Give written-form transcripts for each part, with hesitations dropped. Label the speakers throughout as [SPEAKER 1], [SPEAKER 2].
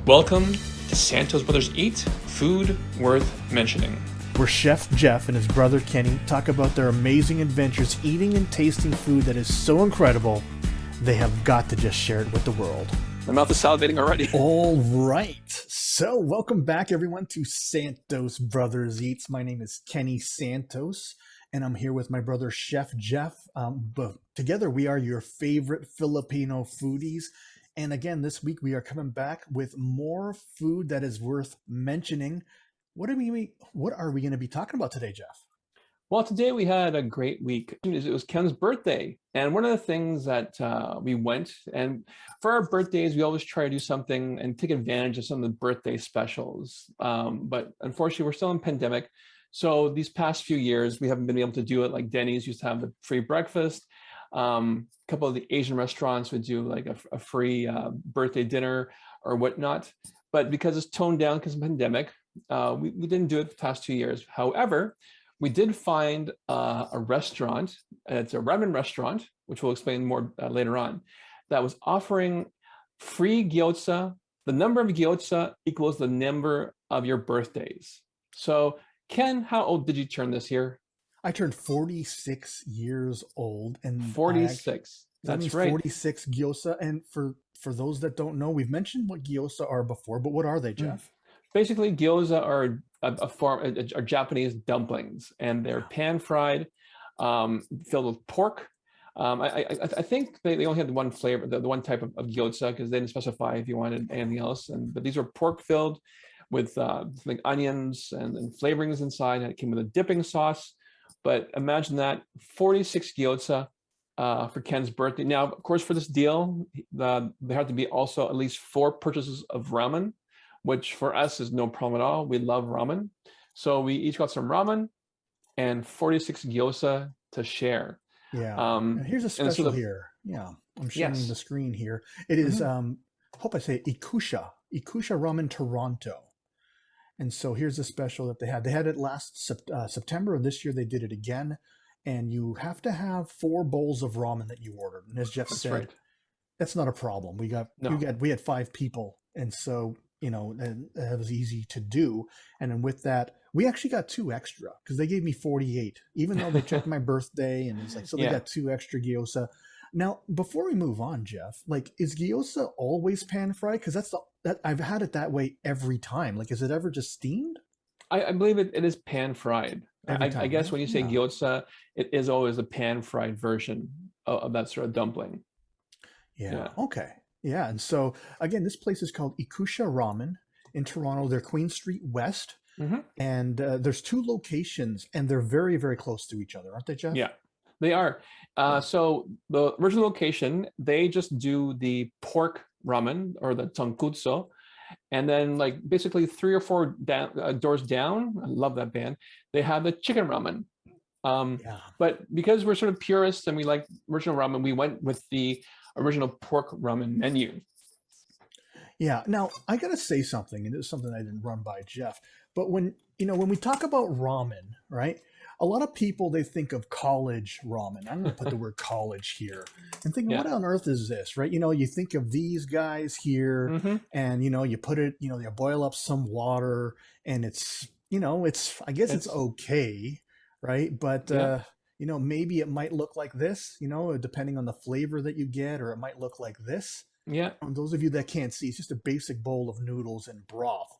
[SPEAKER 1] Welcome to Santos Brothers Eat, food worth mentioning.
[SPEAKER 2] Where Chef Jeff and his brother Kenny talk about their amazing adventures eating and tasting food that is so incredible, they have got to just share it with the world.
[SPEAKER 1] My mouth is salivating already.
[SPEAKER 2] All right. So welcome back, everyone, to Santos Brothers Eats. My name is Kenny Santos, and I'm here with my brother Chef Jeff. But together we are your favorite Filipino foodies. And again, this week we are coming back with more food that is worth mentioning. What are we going to be talking about today, Jeff?
[SPEAKER 1] Well, today we had a great week. It was Ken's birthday. And one of the things that we went, and for our birthdays, we always try to do something and take advantage of some of the birthday specials. But unfortunately, we're still in pandemic. So these past few years, we haven't been able to do it. Like Denny's used to have the free breakfast. A couple of the Asian restaurants would do like a free birthday dinner or whatnot. But because it's toned down because of the pandemic, we didn't do it for the past 2 years. However, we did find a restaurant. It's a ramen restaurant, which we'll explain more later on, that was offering free gyoza. The number of gyoza equals the number of your birthdays. So, Ken, how old did you turn this year?
[SPEAKER 2] I turned 46 years old. And
[SPEAKER 1] 46.
[SPEAKER 2] That means
[SPEAKER 1] right.
[SPEAKER 2] 46 gyoza. And for those that don't know, we've mentioned what gyoza are before, but what are they, Jeff?
[SPEAKER 1] Basically, gyoza are are Japanese dumplings, and they're pan-fried, filled with pork. I think they only had the one flavor, the one type of gyoza, because they didn't specify if you wanted anything else. But these are pork-filled with like onions and flavorings inside, and it came with a dipping sauce. But imagine that, 46 gyoza for Ken's birthday. Now, of course, for this deal, there had to be also at least 4 purchases of ramen, which for us is no problem at all. We love ramen. So we each got some ramen and 46 gyoza to share.
[SPEAKER 2] Yeah. And here's a special here. Yeah. I'm sharing the screen here. It is, hope I say Ikkousha Ramen Toronto. And so here's the special that they had. They had it last September, and this year they did it again. And you have to have 4 bowls of ramen that you ordered. And as Jeff said, that's not a problem. We had 5 people, and so that was easy to do. And then with that, we actually got 2 extra because they gave me 48, even though they checked my birthday, and it's like, so they got 2 extra gyoza. Now, before we move on, Jeff, like, is gyoza always pan fried? Because that I've had it that way every time. Like, is it ever just steamed?
[SPEAKER 1] I believe it is pan fried. I guess when you say gyoza, it is always a pan fried version of that sort of dumpling.
[SPEAKER 2] Yeah. Okay. Yeah. And so again, this place is called Ikkousha Ramen in Toronto. They're Queen Street West. And there's 2 locations, and they're very, very close to each other, aren't they, Jeff?
[SPEAKER 1] Yeah, they are. So the original location, they just do the pork ramen, or the tonkutsu. And then, like, basically 3 or 4 doors down, I love that band, they have the chicken ramen. But because we're sort of purists and we like original ramen, we went with the original pork ramen menu.
[SPEAKER 2] Yeah. Now, I got to say something, and this is something I didn't run by Jeff. But when we talk about ramen, right, a lot of people, they think of college ramen. I'm going to put the word college here and think, what on earth is this, right? You think of these guys here, and, you put it, you boil up some water, and it's it's okay, right? But, maybe it might look like this, depending on the flavor that you get, or it might look like this.
[SPEAKER 1] Yeah.
[SPEAKER 2] And those of you that can't see, it's just a basic bowl of noodles and broth.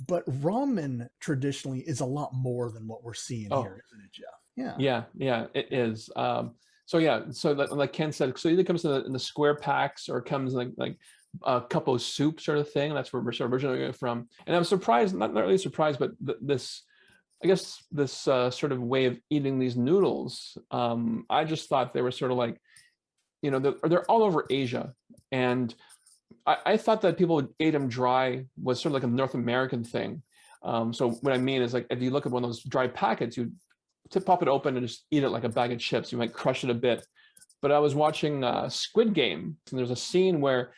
[SPEAKER 2] But ramen traditionally is a lot more than what we're seeing here, isn't it, Jeff?
[SPEAKER 1] Yeah, it is. So like Ken said, so either comes in the square packs, or comes like a cup of soup sort of thing. That's where we're sort of originally from. And I'm surprised, not really surprised, but this sort of way of eating these noodles. I just thought they were sort of like, they're all over Asia. And I thought that people ate them dry was sort of like a North American thing. So what I mean is, like, if you look at one of those dry packets, you pop it open and just eat it like a bag of chips. You might crush it a bit. But I was watching Squid Game, and there's a scene where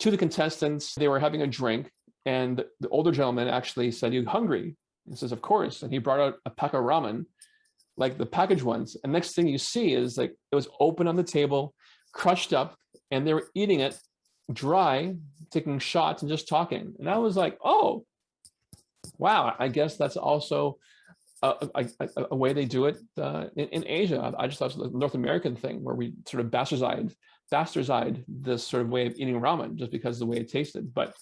[SPEAKER 1] 2 of the contestants, they were having a drink, and the older gentleman actually said, "You hungry?" He says, "Of course." And he brought out a pack of ramen, like the packaged ones. And next thing you see is, like, it was open on the table, crushed up, and they were eating it dry, taking shots and just talking. And I was like, oh, wow, I guess that's also a way they do it in Asia. I just thought it was a North American thing where we sort of bastardized this sort of way of eating ramen just because of the way it tasted. But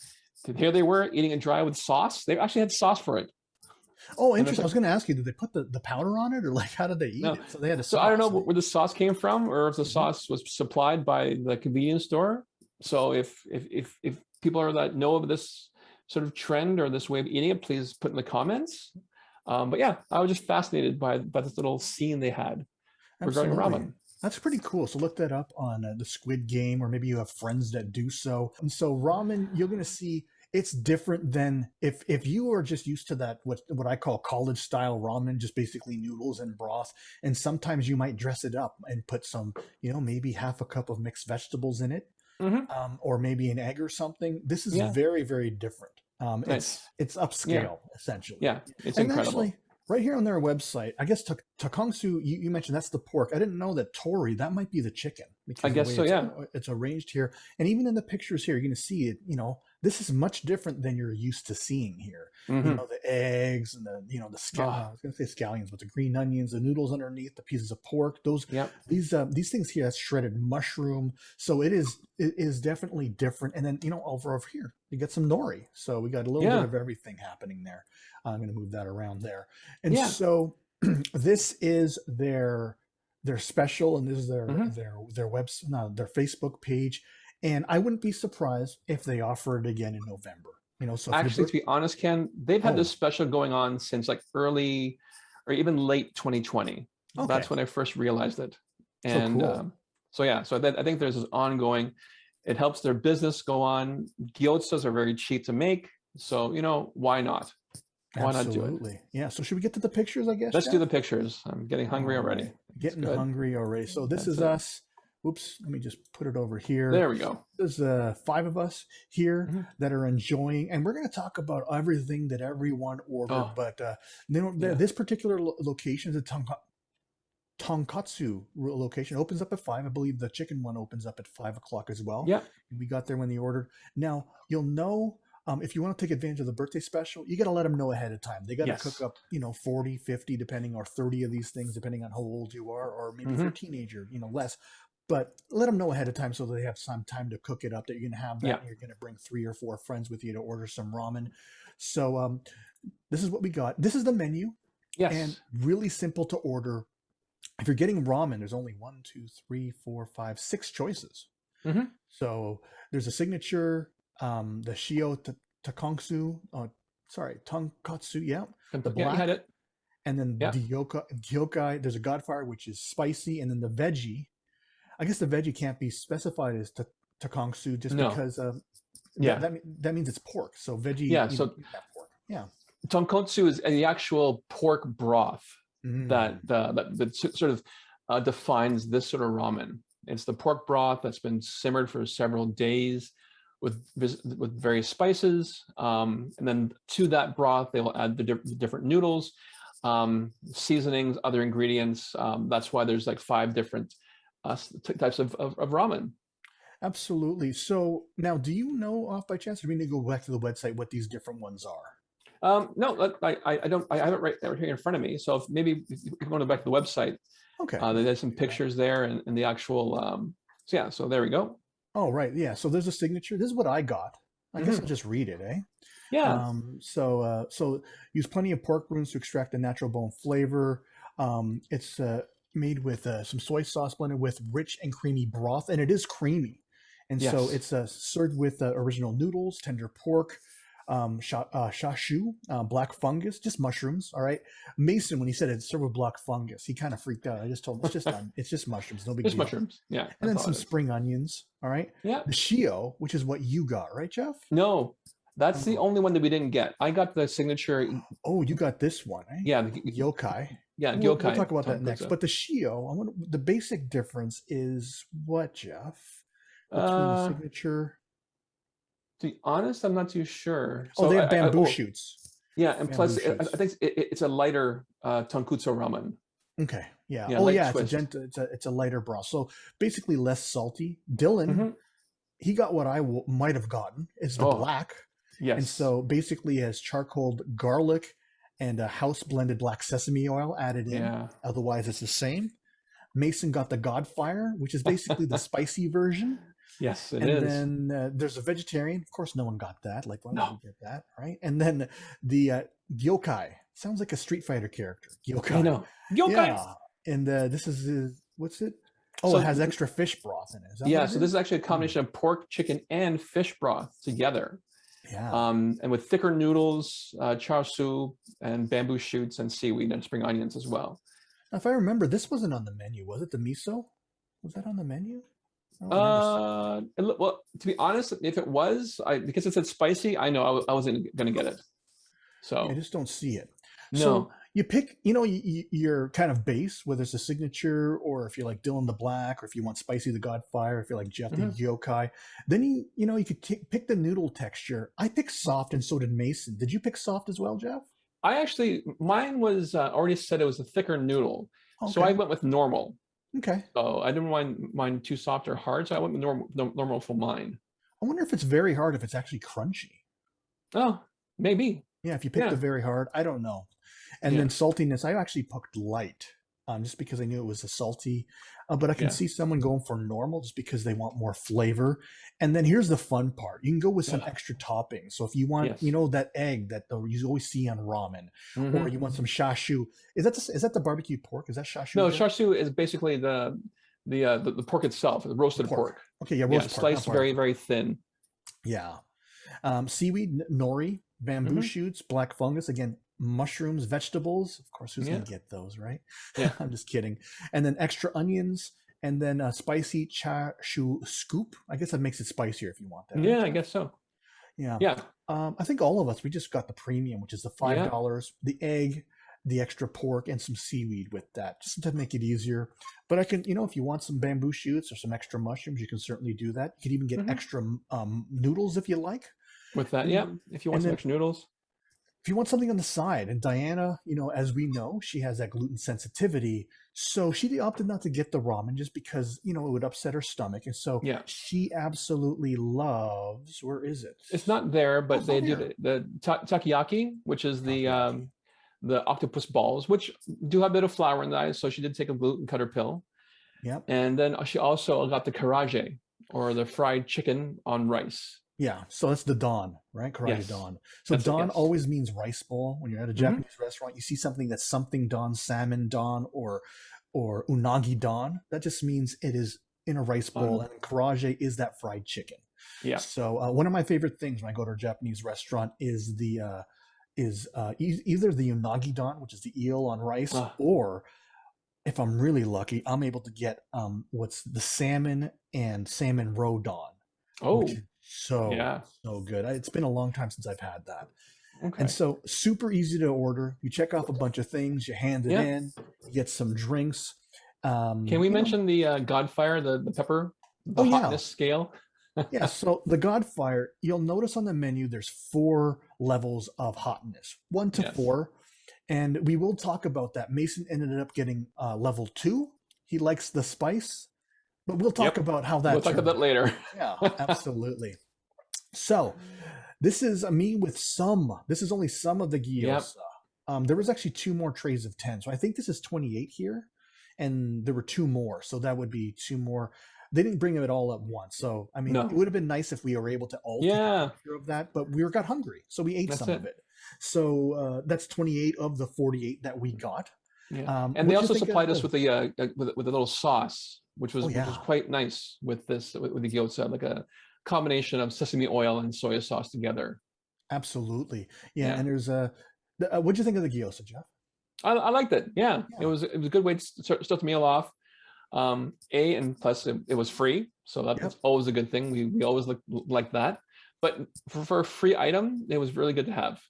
[SPEAKER 1] here they were eating it dry with sauce. They actually had sauce for it.
[SPEAKER 2] Oh, interesting. I was going to ask you, did they put the powder on it, or like how did they eat it? So they had a sauce.
[SPEAKER 1] So I don't know where the sauce came from, or if the sauce was supplied by the convenience store. So if people are that know of this sort of trend or this way of eating it, please put in the comments. But yeah, I was just fascinated by this little scene they had regarding ramen.
[SPEAKER 2] That's pretty cool. So look that up on the Squid Game, or maybe you have friends that do so. And so ramen, you're going to see it's different than if you are just used to that, what I call college style ramen, just basically noodles and broth. And sometimes you might dress it up and put some, maybe half a cup of mixed vegetables in it, or maybe an egg or something. This is very, very different.
[SPEAKER 1] Nice.
[SPEAKER 2] It's upscale essentially.
[SPEAKER 1] Yeah, it's
[SPEAKER 2] and
[SPEAKER 1] incredible.
[SPEAKER 2] Actually, right here on their website, I guess Takongsu, you mentioned that's the pork. I didn't know that tori, that might be the chicken.
[SPEAKER 1] I guess so, yeah.
[SPEAKER 2] It's arranged here. And even in the pictures here, you're going to see it, this is much different than you're used to seeing here. The eggs and the I was going to say scallions, but the green onions, the noodles underneath, the pieces of pork, these things here, that's shredded mushroom. So it is definitely different. And then, over here, you get some nori. So we got a little bit of everything happening there. I'm going to move that around there. And so this is their special, and this is their website, their Facebook page. And I wouldn't be surprised if they offer it again in November. So
[SPEAKER 1] actually, to be honest, Ken, they've had this special going on since like early or even late 2020. Okay. That's when I first realized it. And so I think there's this ongoing. It helps their business go on. Gyozas are very cheap to make, so why not? Why not do it?
[SPEAKER 2] Yeah. So should we get to the pictures, I guess?
[SPEAKER 1] Let's do the pictures. I'm getting hungry already.
[SPEAKER 2] Getting hungry already. So this is us. Oops, let me just put it over here.
[SPEAKER 1] There we go.
[SPEAKER 2] There's 5 of us here that are enjoying, and we're going to talk about everything that everyone ordered. But this particular location is a tonkatsu location. It opens up at 5. I believe the chicken one opens up at 5 o'clock as well.
[SPEAKER 1] Yeah.
[SPEAKER 2] And we got there when they ordered. Now, you'll know if you want to take advantage of the birthday special, you got to let them know ahead of time. They got to cook up, 40, 50, depending, or 30 of these things, depending on how old you are, or maybe if you're a teenager, less. But let them know ahead of time so that they have some time to cook it up, that you're going to have that, and you're going to bring 3 or 4 friends with you to order some ramen. So this is what we got. This is the menu.
[SPEAKER 1] Yes.
[SPEAKER 2] And really simple to order. If you're getting ramen, there's only 1, 2, 3, 4, 5, 6 choices. So there's a signature, the Shio Takongsu, tonkatsu, the black.
[SPEAKER 1] Had it.
[SPEAKER 2] And then the gyokai, there's a godfire, which is spicy, and then the veggie. I guess the veggie can't be specified as takongsu just because that means it's pork. So veggie,
[SPEAKER 1] so
[SPEAKER 2] pork. Yeah.
[SPEAKER 1] Tonkotsu is the actual pork broth that sort of defines this sort of ramen. It's the pork broth that's been simmered for several days with various spices, and then to that broth they will add the different noodles, seasonings, other ingredients. That's why there's like 5 different types of ramen.
[SPEAKER 2] Absolutely. So now, do you know off by chance, or do we need to go back to the website what these different ones are?
[SPEAKER 1] No, I don't. I have it right here in front of me. So if maybe if you're going back to the website, there's some pictures there and the actual. So there we go.
[SPEAKER 2] Oh, right. Yeah. So there's a signature. This is what I got. I guess I'll just read it, eh?
[SPEAKER 1] Yeah.
[SPEAKER 2] So use plenty of pork bruins to extract the natural bone flavor. It's made with some soy sauce blended with rich and creamy broth, and it is creamy. And so it's served with original noodles, tender pork, shashu, black fungus, just mushrooms. All right. Mason, when he said it's served with black fungus, he kind of freaked out. I just told him it's just mushrooms, no big deal. Just
[SPEAKER 1] mushrooms. Yeah.
[SPEAKER 2] And then some spring onions. All right.
[SPEAKER 1] Yeah.
[SPEAKER 2] The shio, which is what you got, right, Jeff?
[SPEAKER 1] No, that's the only one that we didn't get. I got the signature.
[SPEAKER 2] Oh, you got this one, eh?
[SPEAKER 1] Yeah.
[SPEAKER 2] Yokai.
[SPEAKER 1] Yeah,
[SPEAKER 2] we'll talk about that next. But the shio, the basic difference is what, Jeff? Between the signature.
[SPEAKER 1] To be honest, I'm not too sure.
[SPEAKER 2] So they have bamboo shoots.
[SPEAKER 1] Yeah, and plus, I think it's a lighter tonkotsu ramen.
[SPEAKER 2] Okay. Yeah. It's a lighter broth. So basically less salty. Dylan, he got what I might have gotten, is the
[SPEAKER 1] Oh,
[SPEAKER 2] black. And
[SPEAKER 1] yes.
[SPEAKER 2] so basically it has charcoal garlic and a house blended black sesame oil added in.
[SPEAKER 1] Yeah.
[SPEAKER 2] Otherwise it's the same. Mason got the Godfire, which is basically the spicy version.
[SPEAKER 1] Yes, it
[SPEAKER 2] And
[SPEAKER 1] is.
[SPEAKER 2] then there's a vegetarian. Of course, no one got that. Like, why would
[SPEAKER 1] No,
[SPEAKER 2] you get that, right? And then the Gyokai. Sounds like a Street Fighter character.
[SPEAKER 1] I
[SPEAKER 2] Gyokai.
[SPEAKER 1] know. Yokai.
[SPEAKER 2] Yeah. And this is, what's it? Oh, it
[SPEAKER 1] So
[SPEAKER 2] has extra fish broth in it. Is that
[SPEAKER 1] yeah,
[SPEAKER 2] what it
[SPEAKER 1] so this is
[SPEAKER 2] is?
[SPEAKER 1] actually a combination of pork, chicken, and fish broth together.
[SPEAKER 2] Yeah.
[SPEAKER 1] And with thicker noodles, char siu, and bamboo shoots, and seaweed, and spring onions as well.
[SPEAKER 2] Now, if I remember, this wasn't on the menu, was it? The miso? Was that on the menu? I don't remember.
[SPEAKER 1] Well, to be honest, if it was, because it said spicy, I know I wasn't going to get it. So
[SPEAKER 2] I just don't see it.
[SPEAKER 1] no.
[SPEAKER 2] So you pick, your kind of base, whether it's a signature or if you're like Dylan the Black, or if you want spicy the Godfire, if you're like Jeff the Yokai, then you could pick the noodle texture. I picked soft, and so did Mason. Did you pick soft as well, Jeff?
[SPEAKER 1] Mine was already said it was a thicker noodle, so I went with normal.
[SPEAKER 2] Okay.
[SPEAKER 1] So I didn't want mine too soft or hard, so I went with normal for mine.
[SPEAKER 2] I wonder if it's very hard, if it's actually crunchy.
[SPEAKER 1] Oh, maybe.
[SPEAKER 2] Yeah, if you picked the very hard, I don't know. And then saltiness, I actually picked light, just because I knew it was a salty. But I can see someone going for normal just because they want more flavor. And then here's the fun part: you can go with some extra toppings. So if you want, that egg that you always see on ramen, or you want some chashu. Is that the barbecued pork? Is that chashu?
[SPEAKER 1] No, chashu is basically the pork itself, the roasted pork.
[SPEAKER 2] Okay, yeah, roasted pork,
[SPEAKER 1] sliced very, very thin.
[SPEAKER 2] Yeah. Seaweed, nori, bamboo shoots, black fungus, again, mushrooms, vegetables. Of course, who's going to get those, right?
[SPEAKER 1] Yeah.
[SPEAKER 2] I'm just kidding. And then extra onions, and then a spicy chashu scoop. I guess that makes it spicier if you want that.
[SPEAKER 1] Yeah, I guess so.
[SPEAKER 2] Yeah.
[SPEAKER 1] Yeah.
[SPEAKER 2] I think all of us, we just got the premium, which is the $5, the egg, the extra pork, and some seaweed with that, just to make it easier. But I can, if you want some bamboo shoots or some extra mushrooms, you can certainly do that. You could even get extra noodles if you like.
[SPEAKER 1] With that, if you want some extra noodles.
[SPEAKER 2] If you want something on the side, and Diana, as we know, she has that gluten sensitivity, so she opted not to get the ramen just because, it would upset her stomach. And so she absolutely loves, where is it?
[SPEAKER 1] It's not there, but they do the takoyaki, which is the octopus balls, which do have a bit of flour in that. So she did take a gluten cutter pill.
[SPEAKER 2] Yep.
[SPEAKER 1] And then she also got the karaage, or the fried chicken on rice.
[SPEAKER 2] Yeah, so that's the don, right? Karate don. So that's don always means rice bowl. When you're at a Japanese restaurant, you see something that's something don, salmon don, or unagi don. That just means it is in a rice bowl, and karaage is that fried chicken.
[SPEAKER 1] Yeah.
[SPEAKER 2] So one of my favorite things when I go to a Japanese restaurant is either the unagi don, which is the eel on rice, or if I'm really lucky, I'm able to get what's the salmon and salmon roe don.
[SPEAKER 1] Oh.
[SPEAKER 2] So good. It's been a long time since I've had that.
[SPEAKER 1] Okay.
[SPEAKER 2] And so super easy to order. You check off a bunch of things, you hand it in, you get some drinks.
[SPEAKER 1] Can we mention the Godfire, the pepper, the hotness scale?
[SPEAKER 2] Yeah, so the Godfire, you'll notice on the menu there's 4 levels of hotness, 1 to 4. And we will talk about that. Mason ended up getting level 2. He likes the spice. But we'll talk about how that.
[SPEAKER 1] We'll talk about that later.
[SPEAKER 2] Yeah, absolutely. So, this is me with some. This is only some of the gyoza. There was actually 2 more trays of 10, so I think this is 28 here, and there were 2 more, so that would be 2 more. They didn't bring it all at once, so I mean, it would have been nice if we were able to all take a picture of that, but we got hungry, so we ate some of it. So that's 28 of the 48 that we got.
[SPEAKER 1] Yeah. And they also supplied us with a little sauce, which was quite nice with the gyoza, like a combination of sesame oil and soy sauce together.
[SPEAKER 2] Absolutely, yeah. And there's what'd you think of the gyoza, Jeff?
[SPEAKER 1] I liked it. Yeah, it was a good way to start the meal off. And plus it was free, so that's always a good thing. We always like that. But for a free item, it was really good to have.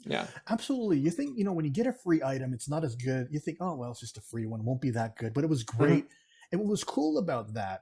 [SPEAKER 1] Yeah,
[SPEAKER 2] absolutely. You think, when you get a free item, it's not as good. You think, oh, well, it's just a free one. It won't be that good. But it was great. And what was cool about that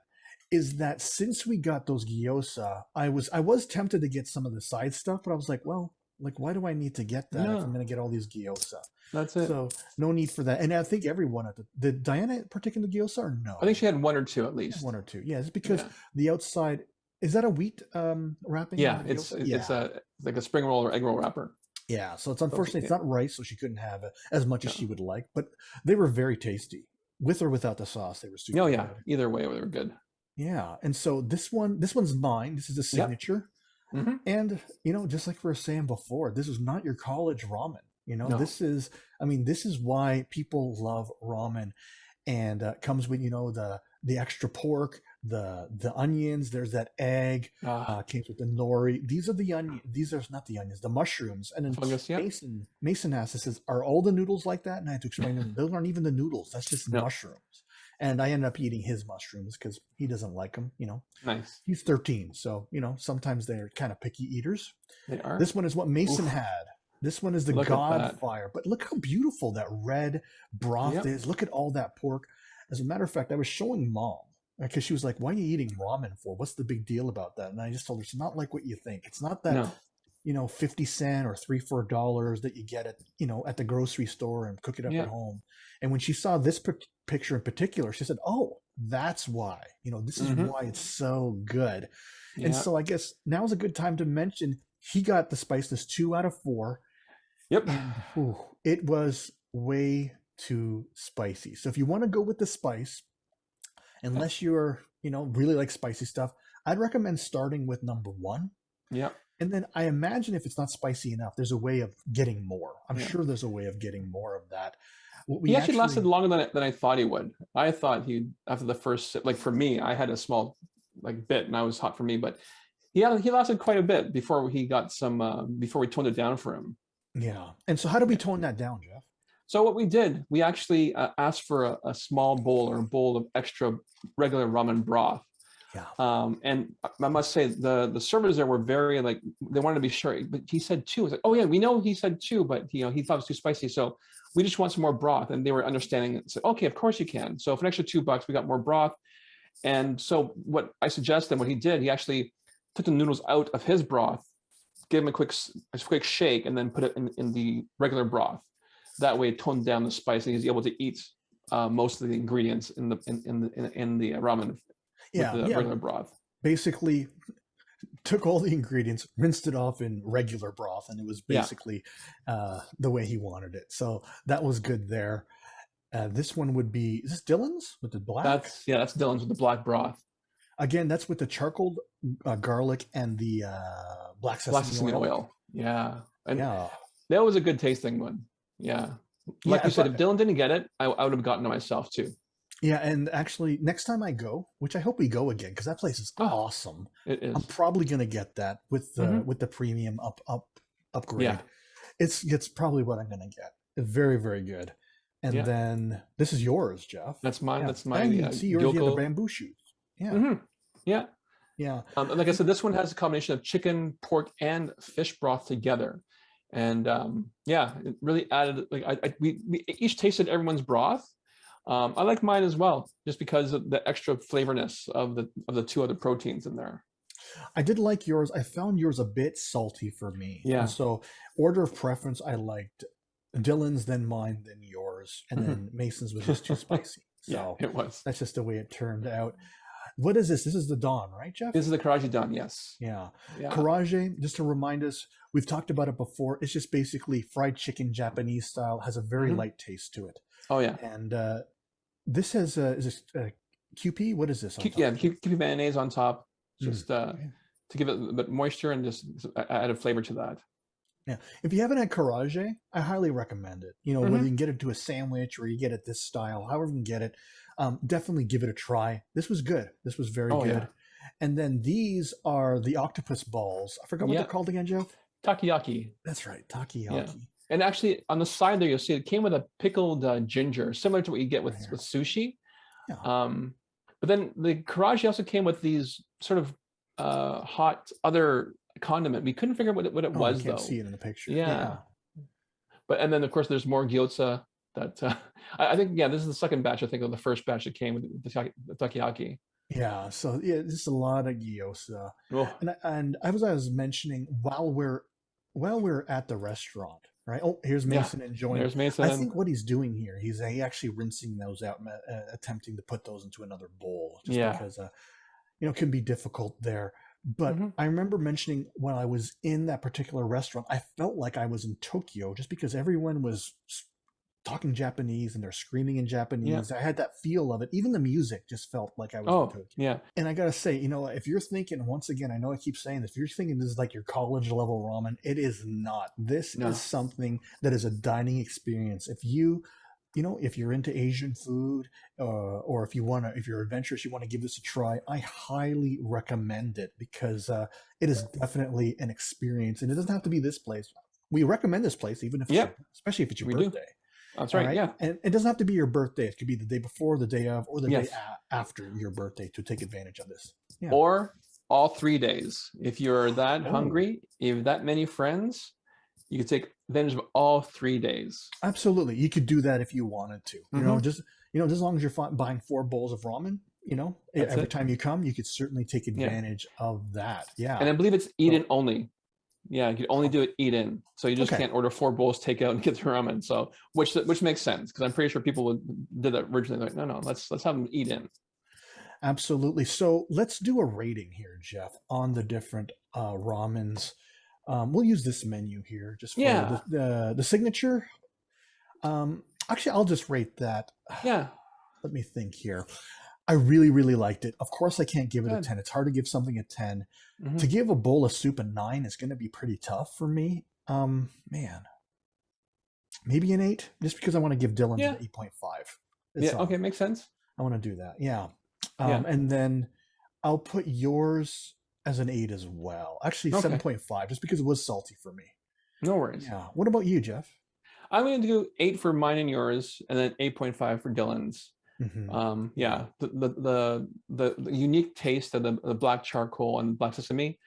[SPEAKER 2] is that since we got those gyoza, I was tempted to get some of the side stuff, but I was like, well, why do I need to get that if I'm going to get all these gyoza?
[SPEAKER 1] That's it.
[SPEAKER 2] So no need for that. And I think everyone did Diana partake in the gyoza or no?
[SPEAKER 1] I think she had 1 or 2 at least.
[SPEAKER 2] 1 or 2. Yeah, it's because the outside Is that a wheat wrapping on
[SPEAKER 1] Yeah,
[SPEAKER 2] the
[SPEAKER 1] it's
[SPEAKER 2] gyoza?
[SPEAKER 1] it's
[SPEAKER 2] Yeah.
[SPEAKER 1] like a spring roll or egg roll wrapper.
[SPEAKER 2] Yeah. So it's
[SPEAKER 1] So
[SPEAKER 2] unfortunately it's
[SPEAKER 1] yeah,
[SPEAKER 2] not rice, so she couldn't have as much as she
[SPEAKER 1] no,
[SPEAKER 2] would like, but they were very tasty. With or without the sauce, they were
[SPEAKER 1] no,
[SPEAKER 2] super
[SPEAKER 1] yeah.
[SPEAKER 2] good.
[SPEAKER 1] Either way, they were good.
[SPEAKER 2] Yeah. And so this one's mine. This is a
[SPEAKER 1] Yep.
[SPEAKER 2] signature.
[SPEAKER 1] Hmm.
[SPEAKER 2] And, just like we were saying before, this is not your college ramen.
[SPEAKER 1] No.
[SPEAKER 2] This is why people love ramen. And comes with, the extra pork, the onions. There's that egg.
[SPEAKER 1] Ah,
[SPEAKER 2] Came with the nori. These are the onion. These are not the onions. The mushrooms. And then
[SPEAKER 1] fungus. Yep.
[SPEAKER 2] Mason asked, says, "Are all the noodles like that?" And I had to explain to him, those aren't even the noodles. That's just
[SPEAKER 1] No.
[SPEAKER 2] mushrooms. And I ended up eating his mushrooms because he doesn't like them.
[SPEAKER 1] Nice.
[SPEAKER 2] He's 13, so sometimes they're kind of picky eaters.
[SPEAKER 1] They are.
[SPEAKER 2] This one is what Mason
[SPEAKER 1] Oof.
[SPEAKER 2] had. This one is the
[SPEAKER 1] Look at that.
[SPEAKER 2] Godfire. But look how beautiful that red broth
[SPEAKER 1] Yep.
[SPEAKER 2] is. Look at all that pork. As a matter of fact, I was showing Mom because she was like, "Why are you eating ramen for? What's the big deal about that?" And I just told her, it's not like what you think. It's not that
[SPEAKER 1] No.
[SPEAKER 2] 50 cent or $3-4 that you get at the grocery store and cook it up
[SPEAKER 1] Yeah.
[SPEAKER 2] at home. And when she saw this picture in particular, she said, "Oh, that's why. This is
[SPEAKER 1] Hmm.
[SPEAKER 2] why it's so good." And
[SPEAKER 1] Yeah.
[SPEAKER 2] so I guess now is a good time to mention he got the spiciness 2 out of 4,
[SPEAKER 1] Yep.
[SPEAKER 2] and it was way too spicy. So if you want to go with the spice, unless you're really like spicy stuff, I'd recommend starting with number 1.
[SPEAKER 1] Yep.
[SPEAKER 2] And then I imagine if it's not spicy enough, there's a way of getting more. I'm
[SPEAKER 1] Yeah.
[SPEAKER 2] sure there's a way of getting more of that. What we
[SPEAKER 1] He actually lasted longer than I thought he would. I thought he after the first sip, like for me, I had a small bit and I was hot for me, but he lasted quite a bit before he got some before we toned it down for him.
[SPEAKER 2] Yeah. And so how do we tone that down, Jeff?
[SPEAKER 1] So what we did, we actually asked for a small bowl or a bowl of extra regular ramen broth.
[SPEAKER 2] Yeah.
[SPEAKER 1] And I must say the servers there were very they wanted to be sure, but he said 2. I was like, oh yeah, we know he said 2, but he thought it was too spicy, so we just want some more broth, and they were understanding it. So okay, of course you can. So for an extra $2, we got more broth. And so what I suggested, what he did, he actually took the noodles out of his broth, gave him a quick shake, and then put it in the regular broth. That way, it toned down the spice, and he's able to eat most of the ingredients in the ramen with the regular broth.
[SPEAKER 2] Basically, took all the ingredients, rinsed it off in regular broth, and it was basically the way he wanted it. So that was good there. This one would be, is this Dylan's with the black?
[SPEAKER 1] That's Dylan's with the black broth.
[SPEAKER 2] Again, that's with the charcoal garlic and the black sesame oil.
[SPEAKER 1] Yeah. And
[SPEAKER 2] yeah.
[SPEAKER 1] That was a good tasting one. Yeah. Like you said, if Dylan didn't get it, I would have gotten it myself too.
[SPEAKER 2] Yeah, and actually, next time I go, which I hope we go again, because that place is awesome.
[SPEAKER 1] It is.
[SPEAKER 2] I'm probably going to get that with the premium upgrade.
[SPEAKER 1] Yeah.
[SPEAKER 2] It's probably what I'm going to get. Very, very good. And then this is yours, Jeff.
[SPEAKER 1] That's mine.
[SPEAKER 2] Yeah.
[SPEAKER 1] That's mine.
[SPEAKER 2] And see yours, you have the bamboo shoots. Yeah.
[SPEAKER 1] Mm-hmm. Yeah.
[SPEAKER 2] Yeah.
[SPEAKER 1] Like I said, this one has a combination of chicken, pork, and fish broth together. And it really added, we each tasted everyone's broth. I like mine as well, just because of the extra flavorness of the 2 other proteins in there.
[SPEAKER 2] I did like yours. I found yours a bit salty for me.
[SPEAKER 1] Yeah.
[SPEAKER 2] And so order of preference, I liked Dylan's, then mine, then yours, and then Mason's was just too spicy. So
[SPEAKER 1] it was.
[SPEAKER 2] That's just the way it turned out. What is this? This is the Dawn, right, Jeff?
[SPEAKER 1] This is the Karaage Dawn, yes.
[SPEAKER 2] Yeah. Karaage, just to remind us, we've talked about it before. It's just basically fried chicken, Japanese style, has a very light taste to it.
[SPEAKER 1] Oh, yeah.
[SPEAKER 2] And this has, is this QP? What is this?
[SPEAKER 1] QP mayonnaise on top, just to give it a bit moisture and just add a flavor to that.
[SPEAKER 2] Yeah. If you haven't had Karaage, I highly recommend it. Whether you can get it to a sandwich or you get it this style, however you can get it, definitely give it a try. This was good. This was very good. Yeah. And then these are the octopus balls. I forgot what they're called again, Jeff.
[SPEAKER 1] Takoyaki.
[SPEAKER 2] That's right. Takoyaki.
[SPEAKER 1] Yeah. And actually on the side there, you'll see it came with a pickled ginger, similar to what you get with sushi. Yeah. But then the Karaage also came with these sort of hot other condiment. We couldn't figure out what it was, though.
[SPEAKER 2] I can't see it in the picture.
[SPEAKER 1] Yeah. And then of course there's more gyoza that I think this is the second batch, I think, of the first batch that came with the takoyaki.
[SPEAKER 2] Yeah, so just a lot of gyoza. And I was mentioning while we're at the restaurant, right? Oh, here's Mason enjoying.
[SPEAKER 1] There's Mason.
[SPEAKER 2] I think what he's doing here, he's actually rinsing those out, attempting to put those into another bowl, just because it can be difficult there. But I remember mentioning when I was in that particular restaurant, I felt like I was in Tokyo just because everyone was talking Japanese and they're screaming in Japanese. I had that feel of it. Even the music just felt like I was in Tokyo.
[SPEAKER 1] Yeah.
[SPEAKER 2] And I gotta say, if you're thinking, once again, I know I keep saying this, if you're thinking this is like your college level ramen, it is not. This is something that is a dining experience. If if you're into Asian food, or if you're adventurous, you want to give this a try, I highly recommend it because it is definitely an experience, and it doesn't have to be this place. We recommend this place, even if, especially if it's your birthday.
[SPEAKER 1] That's right. Yeah.
[SPEAKER 2] And it doesn't have to be your birthday. It could be the day before, the day of, or the day after your birthday to take advantage of this. Yeah.
[SPEAKER 1] Or all 3 days. If you're that hungry, if that many friends, you could take advantage of all 3 days.
[SPEAKER 2] Absolutely. You could do that if you wanted to. Just as long as you're buying 4 bowls of ramen, every time you come, you could certainly take advantage of that. Yeah.
[SPEAKER 1] And I believe it's eat-in only. Yeah, you can only do it eat-in. So you just can't order 4 bowls, take out, and get the ramen. So which makes sense, because I'm pretty sure people did that originally. Like, no, let's have them eat in.
[SPEAKER 2] Absolutely. So let's do a rating here, Jeff, on the different ramens. We'll use this menu here just for the signature. Actually, I'll just rate that.
[SPEAKER 1] Yeah.
[SPEAKER 2] Let me think here. I really, really liked it. Of course, I can't give it a 10. It's hard to give something a 10. To give a bowl of soup a 9 is going to be pretty tough for me. Man, maybe an 8, just because I want to give Dylan's an 8.5.
[SPEAKER 1] Okay, makes sense.
[SPEAKER 2] I want to do that. Yeah. And then I'll put yours as an 8 as well. Actually, 7.5, just because it was salty for me.
[SPEAKER 1] No worries.
[SPEAKER 2] Yeah. What about you, Jeff?
[SPEAKER 1] I'm going to do 8 for mine and yours, and then 8.5 for Dylan's. The unique taste of the black charcoal and black sesame.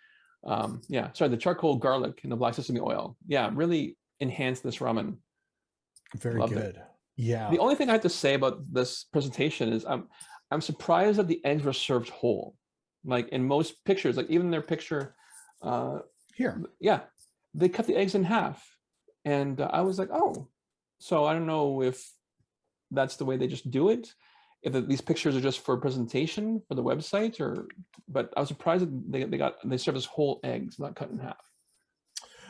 [SPEAKER 1] The charcoal, garlic, and the black sesame oil. Yeah, really enhanced this ramen.
[SPEAKER 2] Very good. Yeah.
[SPEAKER 1] The only thing I have to say about this presentation is I'm surprised that the eggs were served whole. Like in most pictures, like even their picture
[SPEAKER 2] here.
[SPEAKER 1] Yeah, they cut the eggs in half, and I was like, oh, so I don't know if that's the way they just do it, if these pictures are just for presentation for the website, but I was surprised that they served as whole eggs, not cut in half.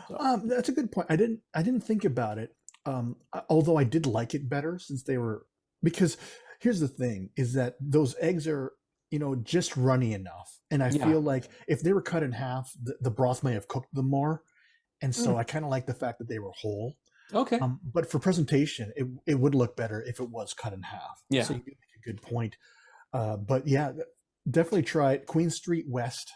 [SPEAKER 2] So. That's a good point. I didn't think about it. Although I did like it better since they were, because here's the thing is that those eggs are, just runny enough. And I feel like if they were cut in half, the broth may have cooked them more. And so I kind of like the fact that they were whole.
[SPEAKER 1] Okay.
[SPEAKER 2] But for presentation, it would look better if it was cut in half.
[SPEAKER 1] Yeah.
[SPEAKER 2] So you make a good point. But yeah, definitely try it. Queen Street West.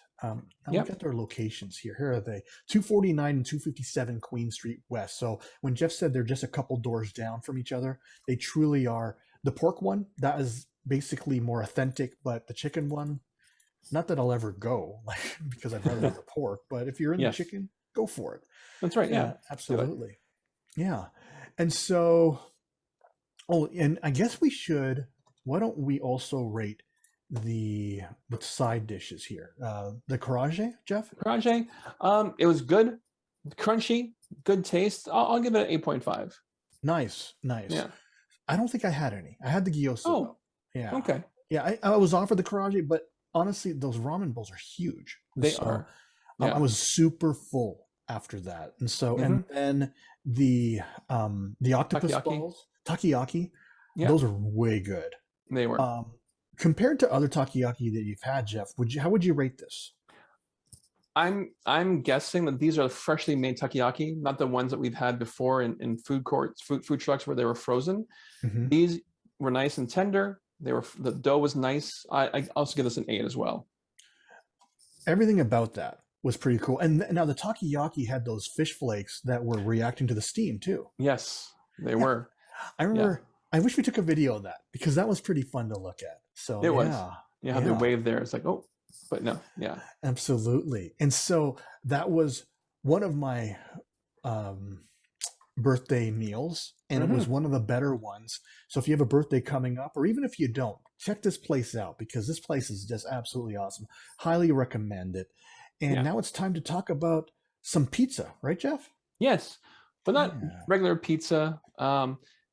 [SPEAKER 2] Look at their locations here. Here are they: 249 and 257 Queen Street West. So when Jeff said they're just a couple doors down from each other, they truly are. The pork one, that is basically more authentic, but the chicken one, not that I'll ever go, because I'd rather have the pork. But if you're in the chicken, go for it.
[SPEAKER 1] That's right. Yeah,
[SPEAKER 2] absolutely. Yeah. And so, and I guess why don't we also rate the side dishes here? The karaage, Jeff?
[SPEAKER 1] Karaage, it was good, crunchy, good taste. I'll give it an 8.5.
[SPEAKER 2] Nice.
[SPEAKER 1] Yeah.
[SPEAKER 2] I don't think I had any. I had the gyoza.
[SPEAKER 1] Oh,
[SPEAKER 2] yeah.
[SPEAKER 1] Okay.
[SPEAKER 2] Yeah, I was offered the karaage, but honestly, those ramen bowls are huge.
[SPEAKER 1] They are.
[SPEAKER 2] I was super full after that, and so and then the octopus balls, takoyaki, those are way good.
[SPEAKER 1] They were.
[SPEAKER 2] Compared to other takoyaki that you've had, Jeff, how would you rate this?
[SPEAKER 1] I'm guessing that these are freshly made takoyaki, not the ones that we've had before in food courts, food trucks where they were frozen. These were nice and tender. The dough was nice. I also give this an 8 as well.
[SPEAKER 2] Everything about that was pretty cool. And now the takoyaki had those fish flakes that were reacting to the steam too.
[SPEAKER 1] Yes, they were.
[SPEAKER 2] I remember. I wish we took a video of that because that was pretty fun to look at. So
[SPEAKER 1] it was. Yeah, how they wave there. It's like, oh, but no, yeah.
[SPEAKER 2] Absolutely. And so that was one of my birthday meals, and it was one of the better ones. So if you have a birthday coming up, or even if you don't, check this place out because this place is just absolutely awesome. Highly recommend it. And now it's time to talk about some pizza, right, Jeff?
[SPEAKER 1] Yes, but not regular pizza.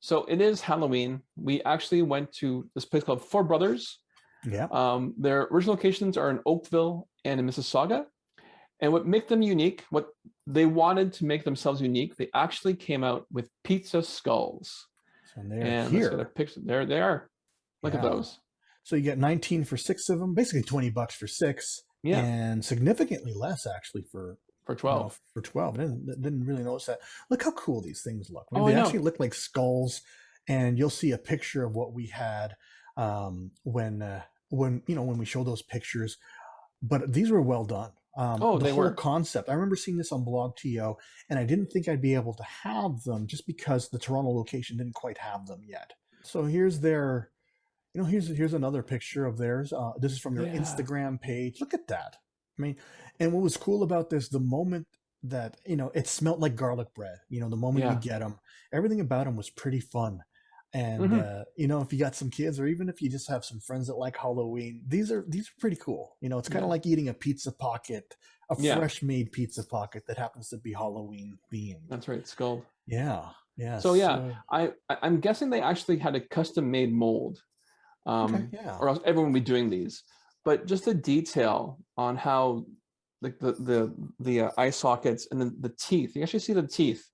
[SPEAKER 1] So it is Halloween. We actually went to this place called Four Brothers.
[SPEAKER 2] Yeah.
[SPEAKER 1] Their original locations are in Oakville and in Mississauga. And what make them unique, what they wanted to make themselves unique, they actually came out with pizza skulls.
[SPEAKER 2] So they're
[SPEAKER 1] and
[SPEAKER 2] here.
[SPEAKER 1] Let's get a picture. There they are. Look at those.
[SPEAKER 2] So you get 19 for 6 of them, basically $20 for 6, and significantly less actually for
[SPEAKER 1] 12.
[SPEAKER 2] For 12. I didn't really notice that. Look how cool these things look. I mean, they actually look like skulls, and you'll see a picture of what we had when we show those pictures. But these were well done. The whole concept. I remember seeing this on BlogTO, and I didn't think I'd be able to have them just because the Toronto location didn't quite have them yet. So here's their, here's another picture of theirs. This is from their Instagram page. Look at that. I mean, and what was cool about this, the moment that, it smelled like garlic bread, the moment you get them, everything about them was pretty fun. And, if you got some kids, or even if you just have some friends that like Halloween, these are pretty cool. It's kind of like eating a pizza pocket, a fresh made pizza pocket that happens to be Halloween themed.
[SPEAKER 1] That's right. Skulled.
[SPEAKER 2] Yeah.
[SPEAKER 1] So I'm guessing they actually had a custom made mold, or else everyone would be doing these. But just the detail on how the eye sockets and then the teeth, you actually see the teeth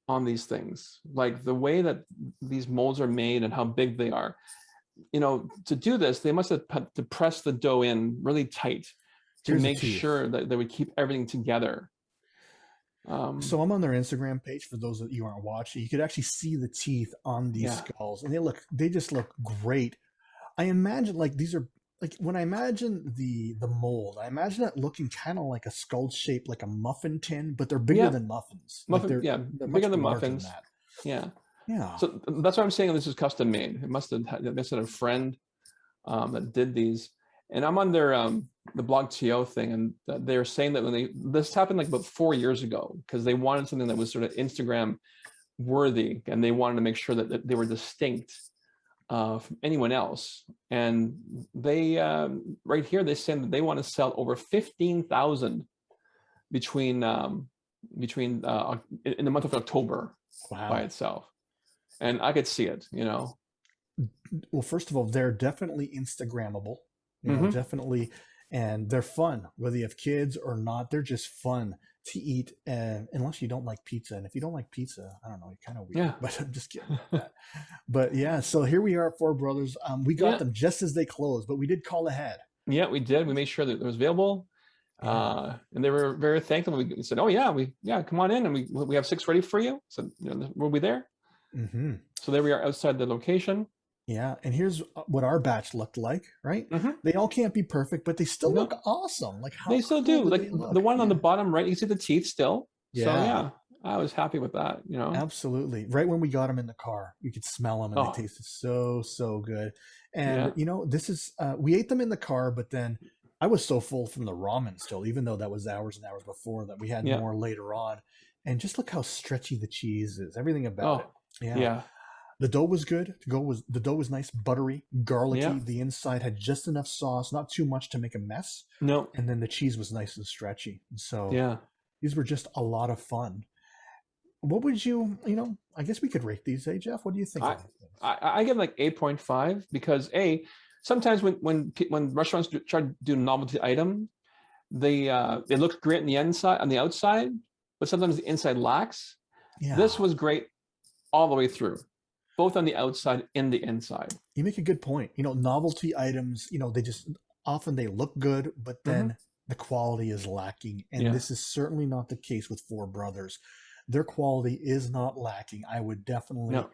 [SPEAKER 1] on these things, like the way that these molds are made and how big they are. To do this, they must have had to press the dough in really tight to make sure that they would keep everything together.
[SPEAKER 2] So I'm on their Instagram page. For those that you aren't watching, you could actually see the teeth on these skulls, and they just look great. I imagine these are when I imagine the mold, I imagine it looking kind of like a skull shape, like a muffin tin, but they're bigger than muffins.
[SPEAKER 1] They're bigger than muffins. Yeah. So that's why I'm saying this is custom made. It must have a friend that did these. And I'm on their the BlogTO thing, and they're saying that this happened about 4 years ago, because they wanted something that was sort of Instagram worthy, and they wanted to make sure that they were distinct from anyone else. And they right here they said that they want to sell over 15,000 between in the month of October by itself. And I could see it.
[SPEAKER 2] Well, first of all, they're definitely Instagrammable. Definitely, and they're fun, whether you have kids or not. They're just fun to eat, unless you don't like pizza. And if you don't like pizza, I don't know, you're kind of weird. But I'm just kidding about that. But so here we are at Four Brothers. We got them just as they closed, but we did call ahead. Yeah, we did. We made sure that it was available, and they were very thankful. We said, "Oh yeah, come on in, and we have 6 ready for you." So we'll be there. So there we are outside the location. Yeah, and here's what our batch looked like, right? They all can't be perfect, but they still look awesome. They still do. The one on the bottom right, you see the teeth still. So I was happy with that. Absolutely. Right when we got them in the car, you could smell them, and they tasted so good. And this is we ate them in the car, but then I was so full from the ramen still, even though that was hours and hours before that. We had more later on, and just look how stretchy the cheese is. Everything about it. Yeah. The dough was good. The dough was nice, buttery, garlicky. The inside had just enough sauce, not too much to make a mess. No. And then the cheese was nice and stretchy. So these were just a lot of fun. What would you I guess we could rate these, Jeff? What do you think? I give 8.5 because sometimes when restaurants try to do novelty item, they look great on the outside, but sometimes the inside lacks. Yeah. This was great all the way through, both on the outside and the inside. You make a good point. Novelty items, they just often they look good, but then the quality is lacking. And this is certainly not the case with Four Brothers. Their quality is not lacking. I would definitely,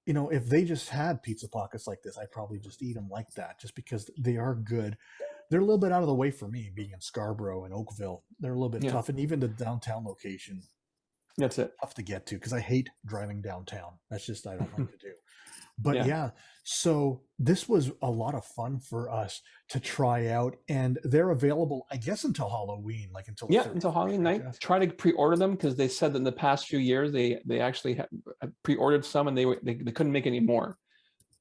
[SPEAKER 2] if they just had pizza pockets like this, I'd probably just eat them like that, just because they are good. They're a little bit out of the way for me, being in Scarborough and Oakville. They're a little bit tough, and even the downtown location. That's it. Tough to get to because I hate driving downtown. That's just I don't like to do. But so this was a lot of fun for us to try out, and they're available, I guess, until Halloween, until Halloween night. Try to pre-order them because they said that in the past few years they actually had pre-ordered some and they couldn't make any more.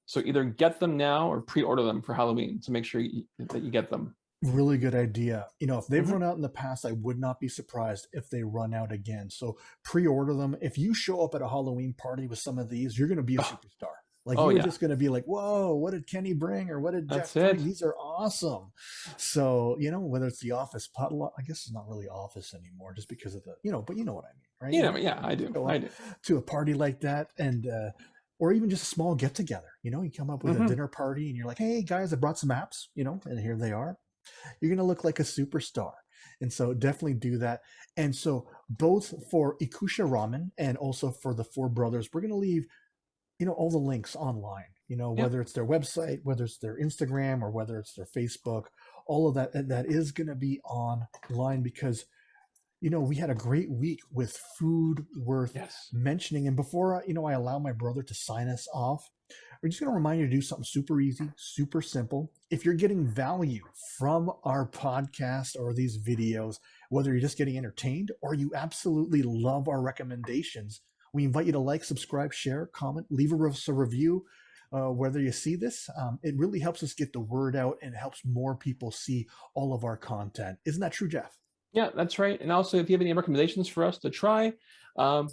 [SPEAKER 2] So either get them now or pre-order them for Halloween to make sure that you get them. Really good idea. If they've run out in the past, I would not be surprised if they run out again. So pre-order them. If you show up at a Halloween party with some of these, you're going to be a superstar. Like
[SPEAKER 1] Oh
[SPEAKER 2] you were
[SPEAKER 1] yeah,
[SPEAKER 2] just going to be like, whoa, what did Kenny bring? Or what did Jeff
[SPEAKER 1] that's
[SPEAKER 2] bring?
[SPEAKER 1] it.
[SPEAKER 2] These are awesome. So, whether it's the office potluck, I guess it's not really office anymore just because of but you know what I mean, right?
[SPEAKER 1] You know, yeah, I do.
[SPEAKER 2] Show
[SPEAKER 1] I
[SPEAKER 2] up
[SPEAKER 1] do.
[SPEAKER 2] to a party like that and, or even just a small get together, you come up with a
[SPEAKER 1] Hmm.
[SPEAKER 2] dinner party and you're like, hey guys, I brought some apps, and here they are. You're going to look like a superstar. And so definitely do that. And so both for Ikkousha Ramen and also for the Four Brothers, we're going to leave all the links online,
[SPEAKER 1] Yeah.
[SPEAKER 2] whether it's their website, whether it's their Instagram, or whether it's their Facebook, all of that is going to be online because, we had a great week with food worth
[SPEAKER 1] Yes.
[SPEAKER 2] mentioning. And before, I allow my brother to sign us off, we're just going to remind you to do something super easy, super simple. If you're getting value from our podcast or these videos, whether you're just getting entertained or you absolutely love our recommendations, we invite you to like, subscribe, share, comment, leave us a review. Whether you see this, it really helps us get the word out and helps more people see all of our content. Isn't that true, Jeff?
[SPEAKER 1] Yeah, that's right. And also, if you have any recommendations for us to try,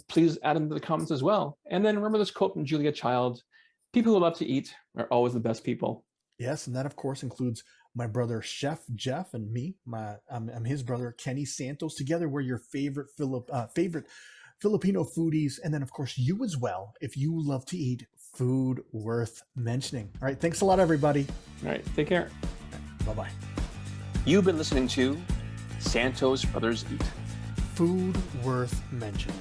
[SPEAKER 1] please add them to the comments as well. And then remember this quote from Julia Child: "People who love to eat are always the best people."
[SPEAKER 2] Yes, and that of course includes my brother Chef Jeff and me. I'm his brother Kenny Santos. Together, we're your favorite Filipino foodies, and then of course you as well. If you love to eat food worth mentioning. All right, thanks a lot, everybody.
[SPEAKER 1] All right, take care.
[SPEAKER 2] Bye bye.
[SPEAKER 1] You've been listening to Santos Brothers Eat.
[SPEAKER 2] Food worth mentioning.